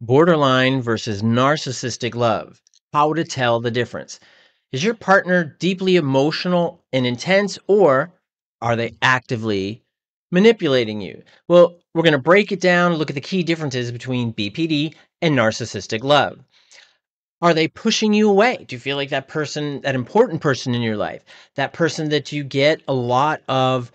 Borderline versus narcissistic love. How to tell the difference. Is your partner deeply emotional and intense, or are they actively manipulating you? Well, we're going to break it down, look at the key differences between BPD and narcissistic love. Are they pushing you away? Do you feel like that person, that important person in your life, that person that you get a lot of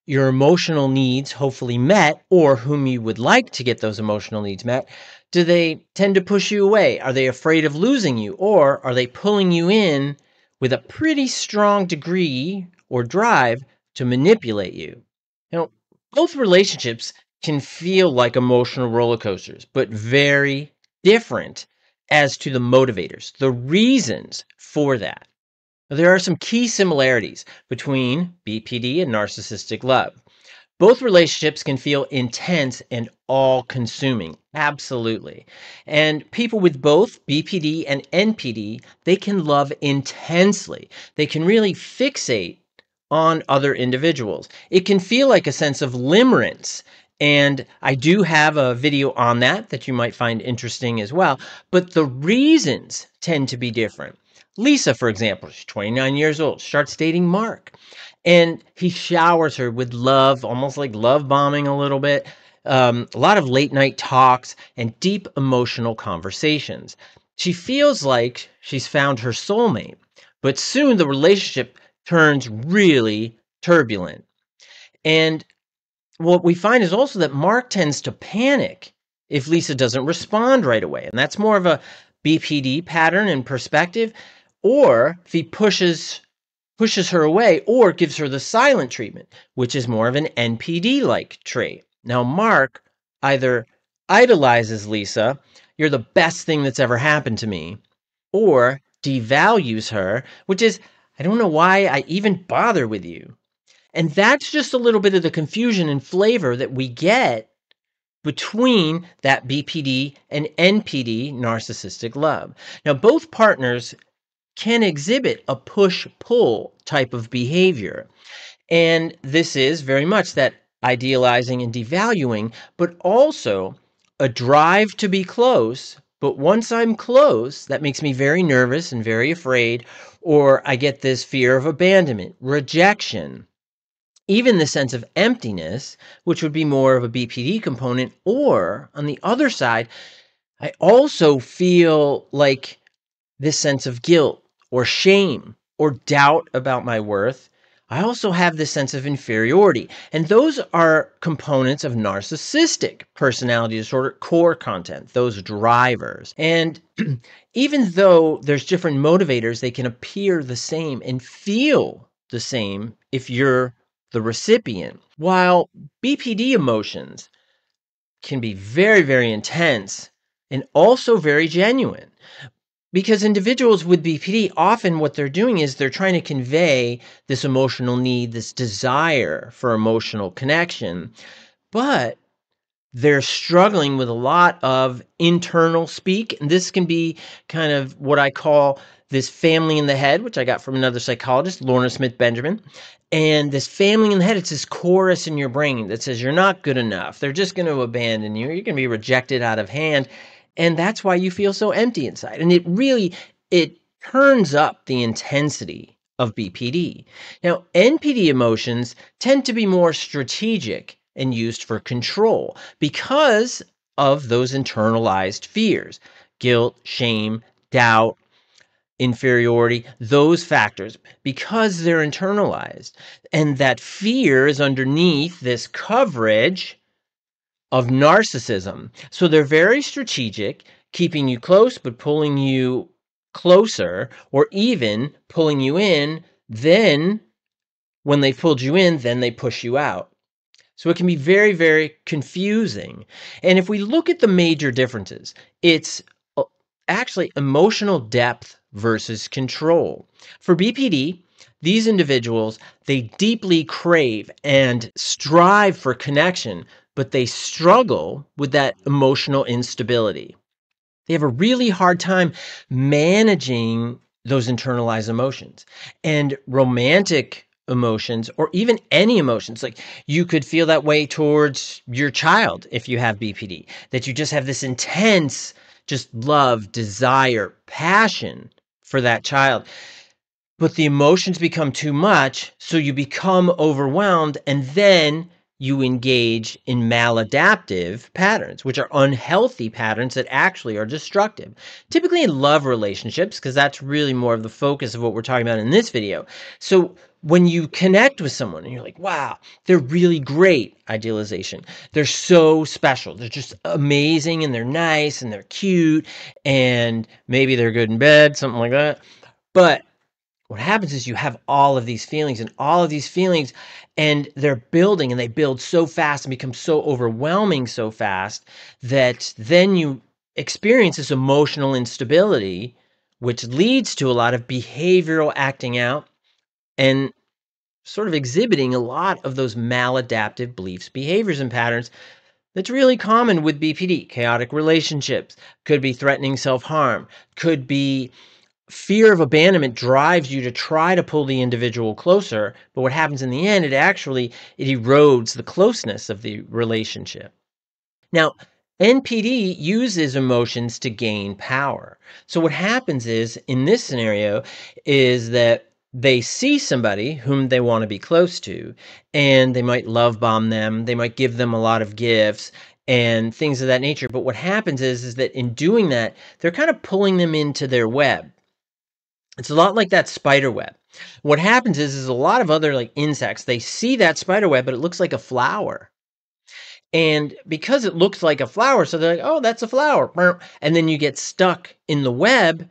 your emotional needs hopefully met, or whom you would like to get those emotional needs met, do they tend to push you away? Are they afraid of losing you, or are they pulling you in with a pretty strong degree or drive to manipulate you? You know, both relationships can feel like emotional roller coasters, but very different as to the motivators, the reasons for that. There are some key similarities between BPD and narcissistic love. Both relationships can feel intense and all consuming. Absolutely. And people with both BPD and NPD, they can love intensely. They can really fixate on other individuals. It can feel like a sense of limerence. And I do have a video on that you might find interesting as well. But the reasons tend to be different. Lisa, for example, she's 29 years old, starts dating Mark. And he showers her with love, almost like love bombing a little bit. A lot of late night talks and deep emotional conversations. She feels like she's found her soulmate, but soon the relationship turns really turbulent. And what we find is also that Mark tends to panic if Lisa doesn't respond right away. And that's more of a BPD pattern and perspective, or if he pushes her away or gives her the silent treatment, which is more of an NPD-like trait. Now, Mark either idolizes Lisa, you're the best thing that's ever happened to me, or devalues her, which is, I don't know why I even bother with you. And that's just a little bit of the confusion and flavor that we get between that BPD and NPD narcissistic love. Now, both partners can exhibit a push-pull type of behavior. And this is very much that idealizing and devaluing, but also a drive to be close. But once I'm close, that makes me very nervous and very afraid, or I get this fear of abandonment, rejection, even the sense of emptiness, which would be more of a BPD component. Or on the other side, I also feel like this sense of guilt or shame or doubt about my worth. I also have this sense of inferiority. And those are components of narcissistic personality disorder core content, those drivers. And even though there's different motivators, they can appear the same and feel the same if you're the recipient. While BPD emotions can be very, very intense and also very genuine. Because individuals with BPD, often what they're doing is they're trying to convey this emotional need, this desire for emotional connection, but they're struggling with a lot of internal speak. And this can be kind of what I call this family in the head, which I got from another psychologist, Lorna Smith Benjamin. And this family in the head, it's this chorus in your brain that says you're not good enough. They're just going to abandon you. You're going to be rejected out of hand. And that's why you feel so empty inside. And it turns up the intensity of BPD. Now, NPD emotions tend to be more strategic and used for control because of those internalized fears, guilt, shame, doubt, inferiority, those factors, because they're internalized. And that fear is underneath this coverage of narcissism. So they're very strategic, keeping you close, but pulling you closer, or even pulling you in. Then when they pulled you in, then they push you out. So it can be very, very confusing. And if we look at the major differences, it's actually emotional depth versus control. For BPD, these individuals, they deeply crave and strive for connection, but they struggle with that emotional instability. They have a really hard time managing those internalized emotions. And romantic emotions or even any emotions. Like you could feel that way towards your child if you have BPD, that you just have this intense just love, desire, passion for that child. But the emotions become too much, so you become overwhelmed, and then you engage in maladaptive patterns, which are unhealthy patterns that actually are destructive. Typically in love relationships, because that's really more of the focus of what we're talking about in this video. So when you connect with someone and you're like, wow, they're really great, idealization. They're so special. They're just amazing and they're nice and they're cute and maybe they're good in bed, something like that. But what happens is you have all of these feelings and they're building and they build so fast and become so overwhelming so fast that then you experience this emotional instability, which leads to a lot of behavioral acting out and sort of exhibiting a lot of those maladaptive beliefs, behaviors, and patterns. That's really common with BPD. Chaotic relationships, could be threatening self-harm, could be fear of abandonment drives you to try to pull the individual closer, but what happens in the end, it erodes the closeness of the relationship. Now, NPD uses emotions to gain power. So what happens is, in this scenario, is that they see somebody whom they want to be close to, and they might love bomb them, they might give them a lot of gifts, and things of that nature. But what happens is that in doing that, they're kind of pulling them into their web. It's a lot like that spider web. What happens is a lot of other like insects, they see that spider web, but it looks like a flower. And because it looks like a flower, so they're like, oh, that's a flower. And then you get stuck in the web,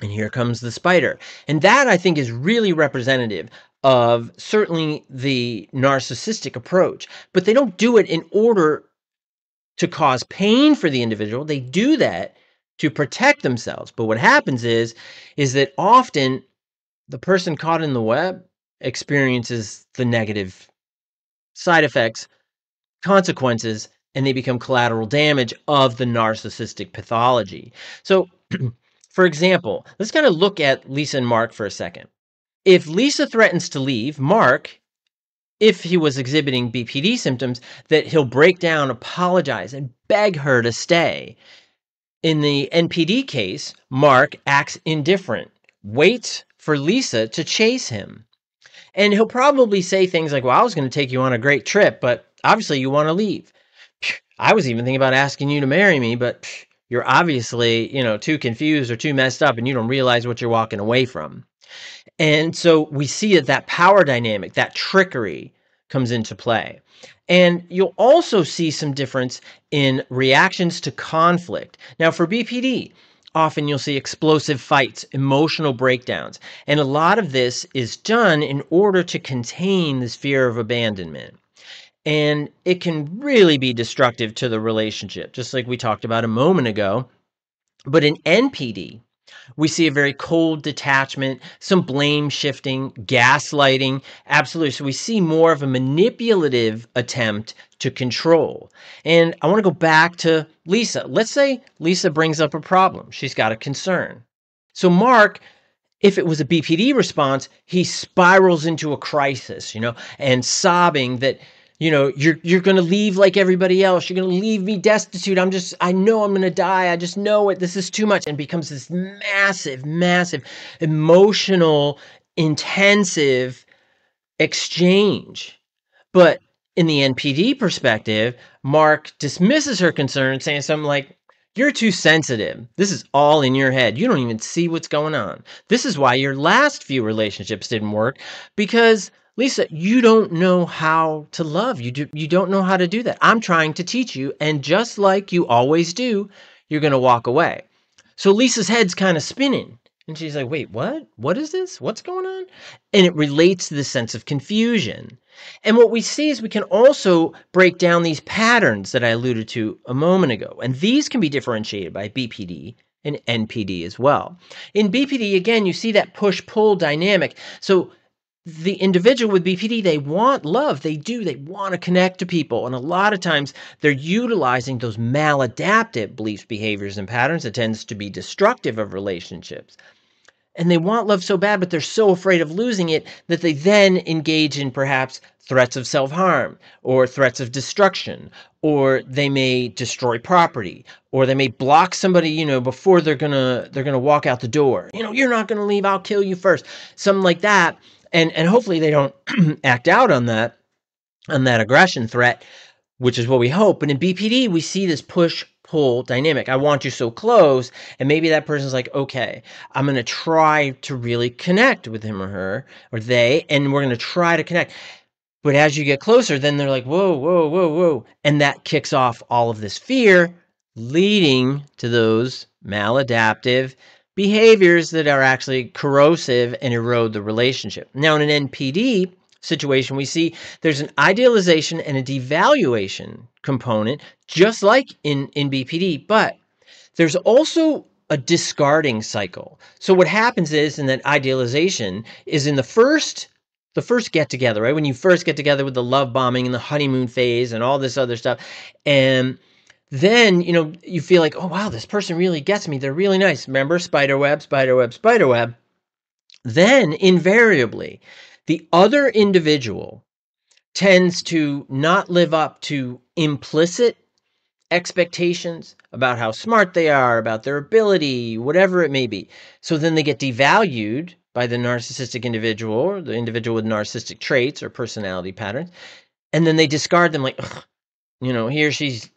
and here comes the spider. And that, I think, is really representative of certainly the narcissistic approach. But they don't do it in order to cause pain for the individual. They do that to protect themselves. But what happens is that often the person caught in the web experiences the negative side effects, consequences, and they become collateral damage of the narcissistic pathology. So, for example, let's kind of look at Lisa and Mark for a second. If Lisa threatens to leave, Mark, if he was exhibiting BPD symptoms, that he'll break down, apologize, and beg her to stay. In the NPD case, Mark acts indifferent, waits for Lisa to chase him. And he'll probably say things like, well, I was going to take you on a great trip, but obviously you want to leave. I was even thinking about asking you to marry me, but you're obviously, too confused or too messed up and you don't realize what you're walking away from. And so we see that power dynamic, that trickery comes into play. And you'll also see some difference in reactions to conflict. Now, for BPD, often you'll see explosive fights, emotional breakdowns. And a lot of this is done in order to contain this fear of abandonment. And it can really be destructive to the relationship, just like we talked about a moment ago. But in NPD, we see a very cold detachment, some blame shifting, gaslighting. Absolutely. So we see more of a manipulative attempt to control. And I want to go back to Lisa. Let's say Lisa brings up a problem. She's got a concern. So Mark, if it was a BPD response, he spirals into a crisis, and sobbing that, you're going to leave like everybody else. You're going to leave me destitute. I know I'm going to die. I just know it. This is too much. And becomes this massive, massive emotional, intensive exchange. But in the NPD perspective, Mark dismisses her concern, saying something like, you're too sensitive. This is all in your head. You don't even see what's going on. This is why your last few relationships didn't work, because Lisa, you don't know how to love. You don't know how to do that. I'm trying to teach you, and just like you always do, you're going to walk away. So Lisa's head's kind of spinning, and she's like, wait, what? What is this? What's going on? And it relates to the sense of confusion. And what we see is we can also break down these patterns that I alluded to a moment ago. And these can be differentiated by BPD and NPD as well. In BPD, again, you see that push-pull dynamic. So the individual with BPD, they want love. They do. They want to connect to people. And a lot of times they're utilizing those maladaptive beliefs, behaviors, and patterns that tends to be destructive of relationships. and they want love so bad, but they're so afraid of losing it that they then engage in perhaps threats of self-harm or threats of destruction, or they may destroy property, or they may block somebody, before they're gonna walk out the door. You're not gonna leave, I'll kill you first. Something like that. And hopefully they don't act out on that aggression threat, which is what we hope. But in BPD, we see this push-pull dynamic. I want you so close, and maybe that person's like, okay, I'm going to try to really connect with him or her, or they, and we're going to try to connect. But as you get closer, then they're like, whoa, whoa, whoa, whoa. And that kicks off all of this fear, leading to those maladaptive behaviors that are actually corrosive and erode the relationship. Now, in an NPD situation, we see there's an idealization and a devaluation component, just like in BPD, but there's also a discarding cycle. So what happens is, in that idealization, is in the first get together, right? When you first get together with the love bombing and the honeymoon phase and all this other stuff, and then you feel like, oh wow, this person really gets me. They're really nice. Remember, spider web, spider web, spider web. Then invariably, the other individual tends to not live up to implicit expectations about how smart they are, about their ability, whatever it may be. So then they get devalued by the narcissistic individual, or the individual with narcissistic traits or personality patterns, and then they discard them like, ugh, he or she's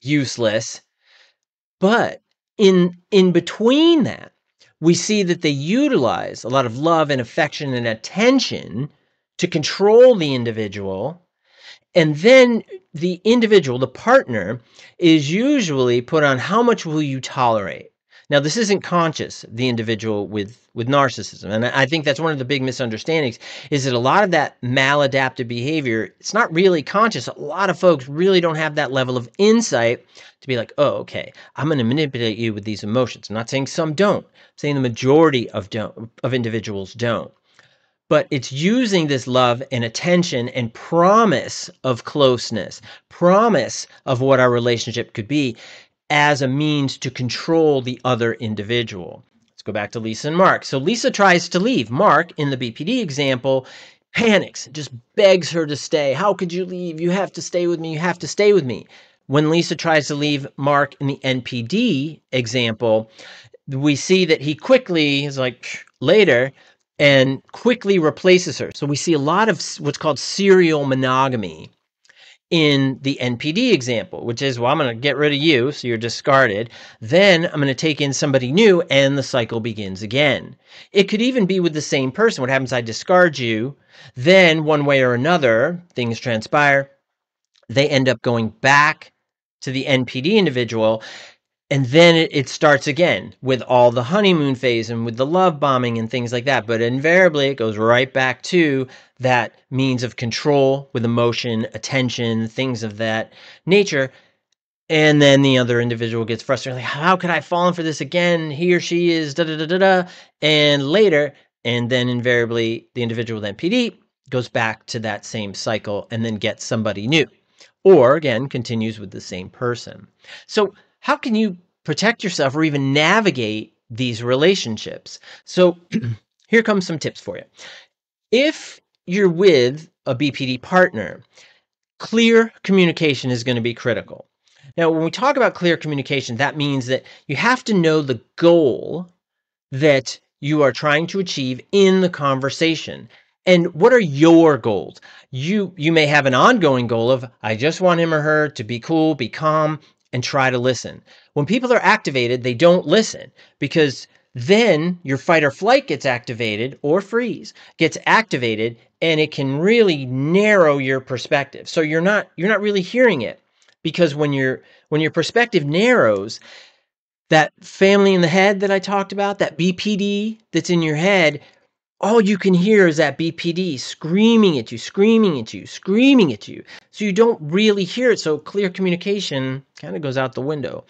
useless. But in between that, we see that they utilize a lot of love and affection and attention to control the individual. And then the individual, the partner, is usually put on how much will you tolerate. Now, this isn't conscious, the individual with narcissism. And I think that's one of the big misunderstandings, is that a lot of that maladaptive behavior, it's not really conscious. A lot of folks really don't have that level of insight to be like, oh, okay, I'm going to manipulate you with these emotions. I'm not saying some don't. I'm saying the majority of individuals don't. But it's using this love and attention and promise of closeness, promise of what our relationship could be, as a means to control the other individual. Let's go back to Lisa and Mark. So Lisa tries to leave. Mark, in the BPD example, panics, just begs her to stay. How could you leave? You have to stay with me. You have to stay with me. When Lisa tries to leave Mark in the NPD example, we see that he quickly is like, later, and quickly replaces her. So we see a lot of what's called serial monogamy in the NPD example, which is, well, I'm going to get rid of you, so you're discarded. Then I'm going to take in somebody new, and the cycle begins again. It could even be with the same person. What happens, I discard you, then one way or another, things transpire. They end up going back to the NPD individual, and then it starts again with all the honeymoon phase and with the love bombing and things like that. But invariably, it goes right back to that means of control with emotion, attention, things of that nature. And then the other individual gets frustrated. Like, how could I fall in for this again? He or she is da-da-da-da-da. And later, and then invariably, the individual with NPD goes back to that same cycle and then gets somebody new. Or, again, continues with the same person. So how can you protect yourself or even navigate these relationships? So here comes some tips for you. If you're with a BPD partner, clear communication is going to be critical. Now, when we talk about clear communication, that means that you have to know the goal that you are trying to achieve in the conversation. And what are your goals? You may have an ongoing goal of, I just want him or her to be cool, be calm, and try to listen. When people are activated, they don't listen, because then your fight or flight gets activated, or freeze gets activated, and it can really narrow your perspective. So you're not really hearing it, because when your perspective narrows, that family in the head that I talked about, that BPD that's in your head, all you can hear is that BPD screaming at you, screaming at you, screaming at you. So you don't really hear it. So clear communication kind of goes out the window.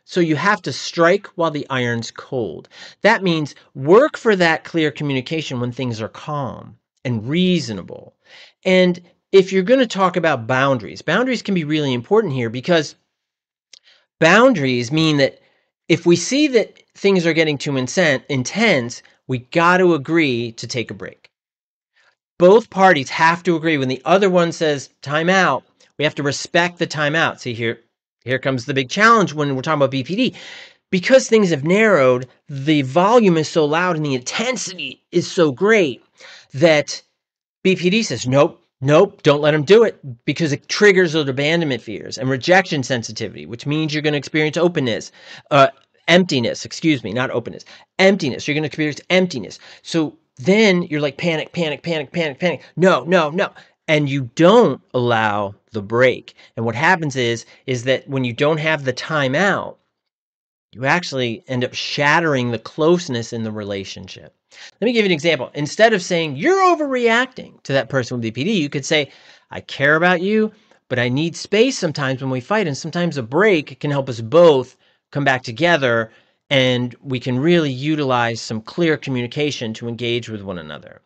So you have to strike while the iron's cold. That means work for that clear communication when things are calm and reasonable. And if you're going to talk about boundaries can be really important here, because boundaries mean that if we see that things are getting too intense, we got to agree to take a break. Both parties have to agree. When the other one says time out, we have to respect the timeout. See, here comes the big challenge when we're talking about BPD. Because things have narrowed, the volume is so loud and the intensity is so great that BPD says, nope, don't let them do it, because it triggers those abandonment fears and rejection sensitivity, which means you're going to experience emptiness, not openness, emptiness. You're going to experience emptiness. So then you're like panic. No. And you don't allow the break. And what happens is that when you don't have the time out, you actually end up shattering the closeness in the relationship. Let me give you an example. Instead of saying you're overreacting to that person with BPD, you could say, I care about you, but I need space sometimes when we fight. And sometimes a break can help us both come back together, and we can really utilize some clear communication to engage with one another.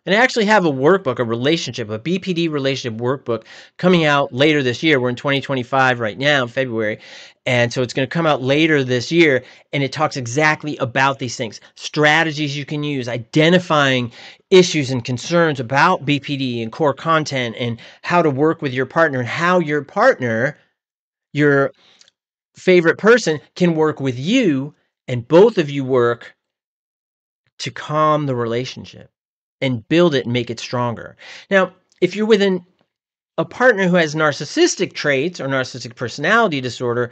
And I actually have a workbook, a BPD relationship workbook coming out later this year. We're in 2025 right now, February. And so it's going to come out later this year. And it talks exactly about these things, strategies you can use, identifying issues and concerns about BPD and core content, and how to work with your partner, and how your partner, your favorite person, can work with you, and both of you work to calm the relationship and build it and make it stronger. Now, if you're within a partner who has narcissistic traits or narcissistic personality disorder,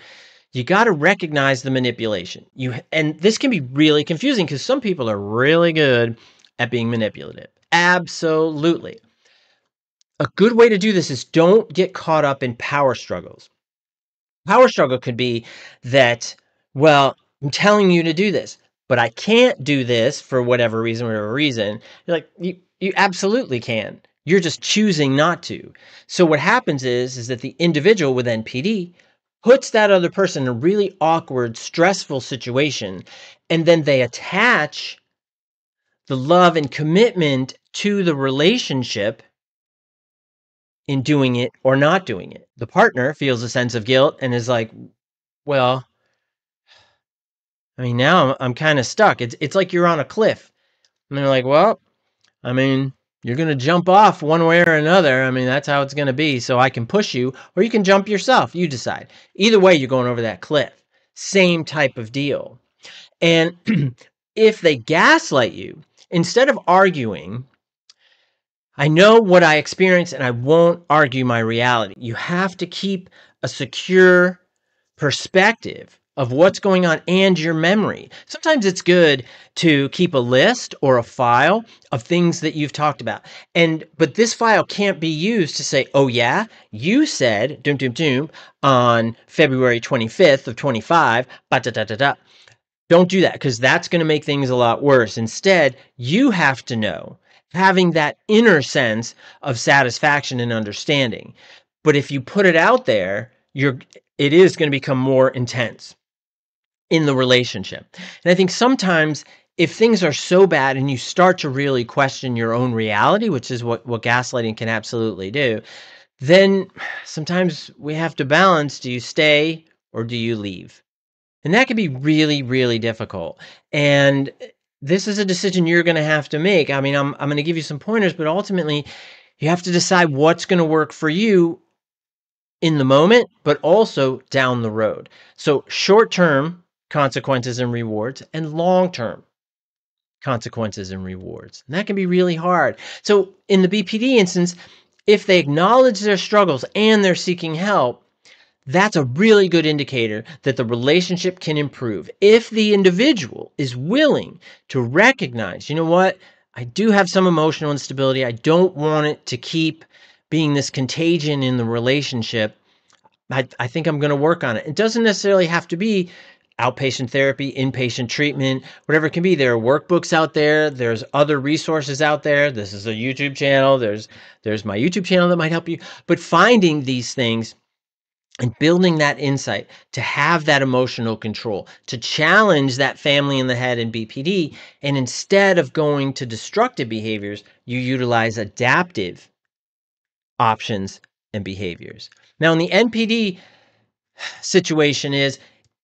you got to recognize the manipulation. And this can be really confusing because some people are really good at being manipulative. Absolutely. A good way to do this is don't get caught up in power struggles. Power struggle could be that, well, I'm telling you to do this, but I can't do this for whatever reason. You're like, you absolutely can. You're just choosing not to. So what happens is that the individual with NPD puts that other person in a really awkward, stressful situation, and then they attach the love and commitment to the relationship in doing it or not doing it. The partner feels a sense of guilt and is like, well, I mean, now I'm kind of stuck. It's like you're on a cliff. And they're like, well, I mean, you're going to jump off one way or another. I mean, that's how it's going to be. So I can push you, or you can jump yourself. You decide. Either way, you're going over that cliff. Same type of deal. And if they gaslight you, instead of arguing, I know what I experience and I won't argue my reality. You have to keep a secure perspective of what's going on and your memory. Sometimes it's good to keep a list or a file of things that you've talked about. But this file can't be used to say, oh yeah, you said on February 25th of 25, Don't do that, because that's going to make things a lot worse. Instead, you have to know, having that inner sense of satisfaction and understanding. But if you put it out there, it is going to become more intense in the relationship. And I think sometimes if things are so bad and you start to really question your own reality, which is what gaslighting can absolutely do, then sometimes we have to balance, do you stay or do you leave? And that can be really, really difficult. And this is a decision you're going to have to make. I mean, I'm going to give you some pointers, but ultimately you have to decide what's going to work for you in the moment, but also down the road. So short-term consequences and rewards, and long-term consequences and rewards. And that can be really hard. So in the BPD instance, if they acknowledge their struggles and they're seeking help, that's a really good indicator that the relationship can improve. If the individual is willing to recognize, you know what, I do have some emotional instability. I don't want it to keep being this contagion in the relationship. I think I'm going to work on it. It doesn't necessarily have to be outpatient therapy, inpatient treatment, whatever it can be. There are workbooks out there. There's other resources out there. This is a YouTube channel. There's my YouTube channel that might help you. But finding these things and building that insight to have that emotional control, to challenge that family in the head and BPD, and instead of going to destructive behaviors, you utilize adaptive options and behaviors. Now, in the NPD situation is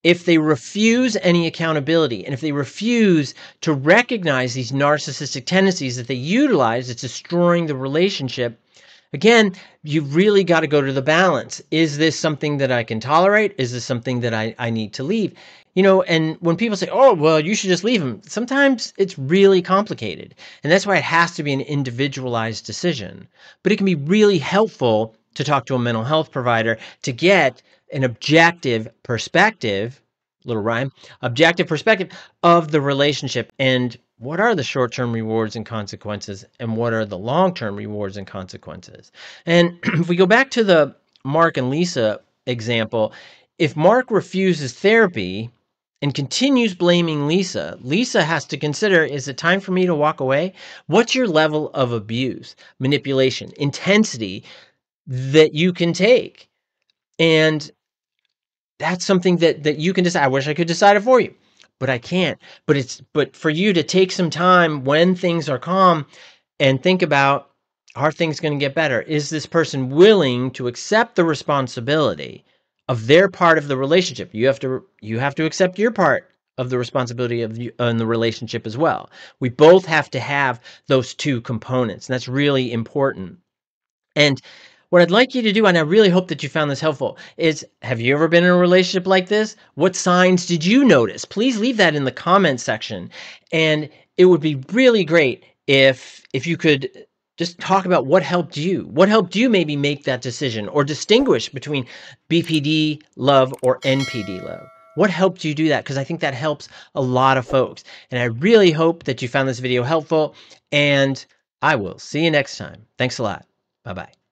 if they refuse any accountability, and if they refuse to recognize these narcissistic tendencies that they utilize, it's destroying the relationship. Again, you've really got to go to the balance. Is this something that I can tolerate? Is this something that I need to leave? And when people say, oh, well, you should just leave them, sometimes it's really complicated. And that's why it has to be an individualized decision. But it can be really helpful to talk to a mental health provider to get an objective perspective, little rhyme, objective perspective of the relationship, and what are the short-term rewards and consequences, and what are the long-term rewards and consequences. And if we go back to the Mark and Lisa example, if Mark refuses therapy and continues blaming Lisa, Lisa has to consider, is it time for me to walk away? What's your level of abuse, manipulation, intensity that you can take? And that's something that you can decide. I wish I could decide it for you, but I can't. But for you to take some time when things are calm and think about, are things going to get better? Is this person willing to accept the responsibility of their part of the relationship? You have to accept your part of the responsibility of you in the relationship as well. We both have to have those two components, and that's really important. And what I'd like you to do, and I really hope that you found this helpful, is, have you ever been in a relationship like this? What signs did you notice? Please leave that in the comment section. And it would be really great if you could just talk about what helped you. What helped you maybe make that decision or distinguish between BPD love or NPD love? What helped you do that? Because I think that helps a lot of folks. And I really hope that you found this video helpful. And I will see you next time. Thanks a lot. Bye-bye.